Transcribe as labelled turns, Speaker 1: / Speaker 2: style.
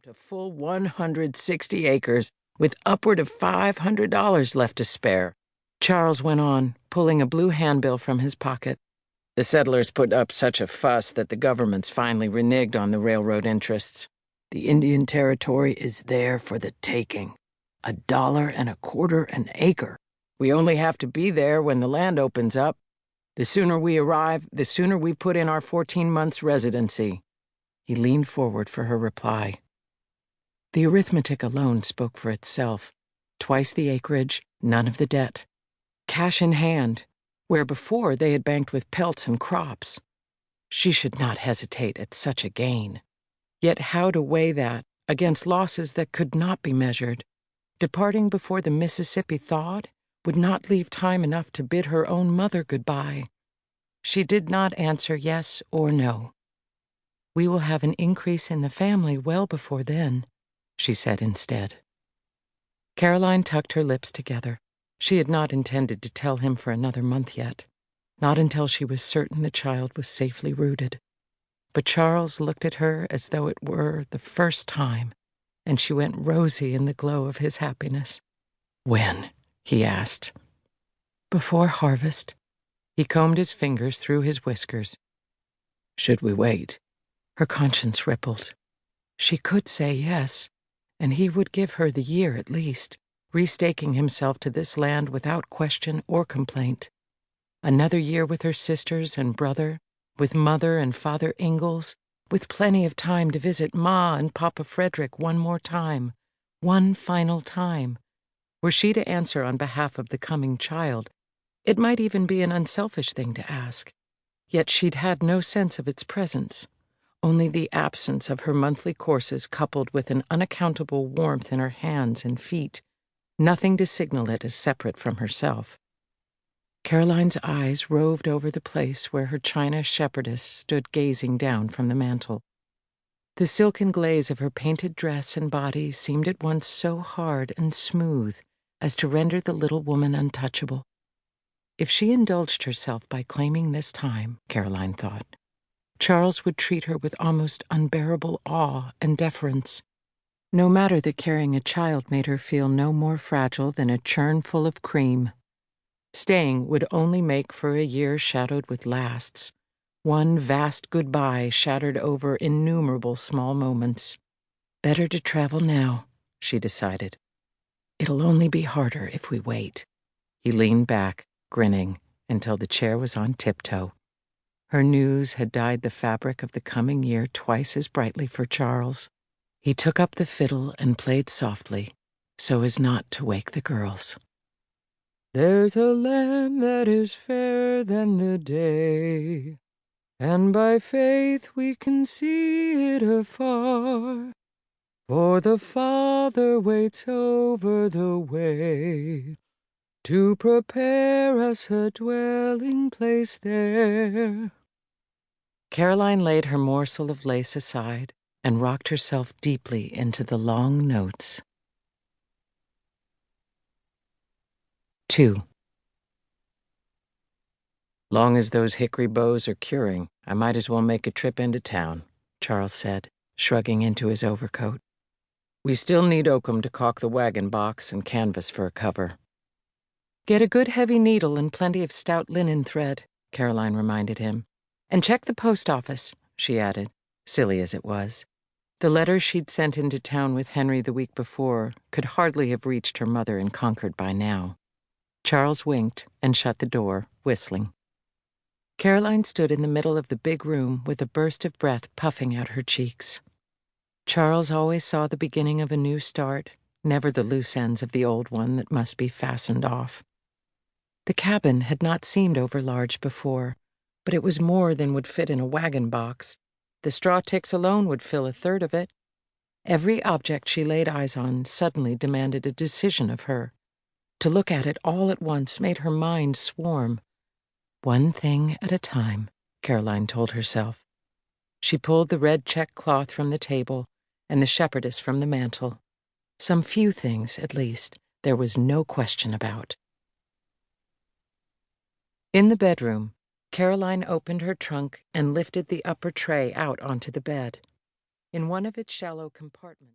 Speaker 1: a full 160 acres with upward of $500 left to spare. Charles went on, pulling a blue handbill from his pocket. The settlers put up such a fuss that the government's finally reneged on the railroad interests. The Indian Territory is there for the taking. $1.25 an acre. We only have to be there when the land opens up. The sooner we arrive, the sooner we put in our 14 months residency. He leaned forward for her reply. The arithmetic alone spoke for itself. Twice the acreage, none of the debt. Cash in hand, where before they had banked with pelts and crops. She should not hesitate at such a gain. Yet how to weigh that against losses that could not be measured? Departing before the Mississippi thawed would not leave time enough to bid her own mother goodbye. She did not answer yes or no. "We will have an increase in the family well before then," she said instead. Caroline tucked her lips together. She had not intended to tell him for another month yet, not until she was certain the child was safely rooted. But Charles looked at her as though it were the first time, and she went rosy in the glow of his happiness. "When?" he asked. "Before harvest." He combed his fingers through his whiskers. "Should we wait?" Her conscience rippled. She could say yes, and he would give her the year at least, restaking himself to this land without question or complaint. Another year with her sisters and brother, with Mother and Father Ingalls, with plenty of time to visit Ma and Papa Frederick one more time, one final time. Were she to answer on behalf of the coming child, it might even be an unselfish thing to ask. Yet she'd had no sense of its presence, only the absence of her monthly courses coupled with an unaccountable warmth in her hands and feet, nothing to signal it as separate from herself. Caroline's eyes roved over the place where her china shepherdess stood gazing down from the mantel. The silken glaze of her painted dress and body seemed at once so hard and smooth as to render the little woman untouchable. If she indulged herself by claiming this time, Caroline thought, Charles would treat her with almost unbearable awe and deference. No matter that carrying a child made her feel no more fragile than a churn full of cream. Staying would only make for a year shadowed with lasts, one vast goodbye shattered over innumerable small moments. Better to travel now, she decided. It'll only be harder if we wait. He leaned back, grinning, until the chair was on tiptoe. Her news had dyed the fabric of the coming year twice as brightly for Charles. He took up the fiddle and played softly, so as not to wake the girls. "There's a land that is fairer than the day, and by faith we can see it afar, for the Father waits over the way to prepare us a dwelling place there." Caroline laid her morsel of lace aside and rocked herself deeply into the long notes. 2. "Long as those hickory bows are curing, I might as well make a trip into town," Charles said, shrugging into his overcoat. "We still need oakum to caulk the wagon box and canvas for a cover." "Get a good heavy needle and plenty of stout linen thread," Caroline reminded him. "And check the post office," she added, silly as it was. The letter she'd sent into town with Henry the week before could hardly have reached her mother in Concord by now. Charles winked and shut the door, whistling. Caroline stood in the middle of the big room with a burst of breath puffing out her cheeks. Charles always saw the beginning of a new start, never the loose ends of the old one that must be fastened off. The cabin had not seemed overlarge before, but it was more than would fit in a wagon box. The straw ticks alone would fill a third of it. Every object she laid eyes on suddenly demanded a decision of her. To look at it all at once made her mind swarm. One thing at a time, Caroline told herself. She pulled the red check cloth from the table and the shepherdess from the mantel. Some few things, at least, there was no question about. In the bedroom, Caroline opened her trunk and lifted the upper tray out onto the bed. In one of its shallow compartments,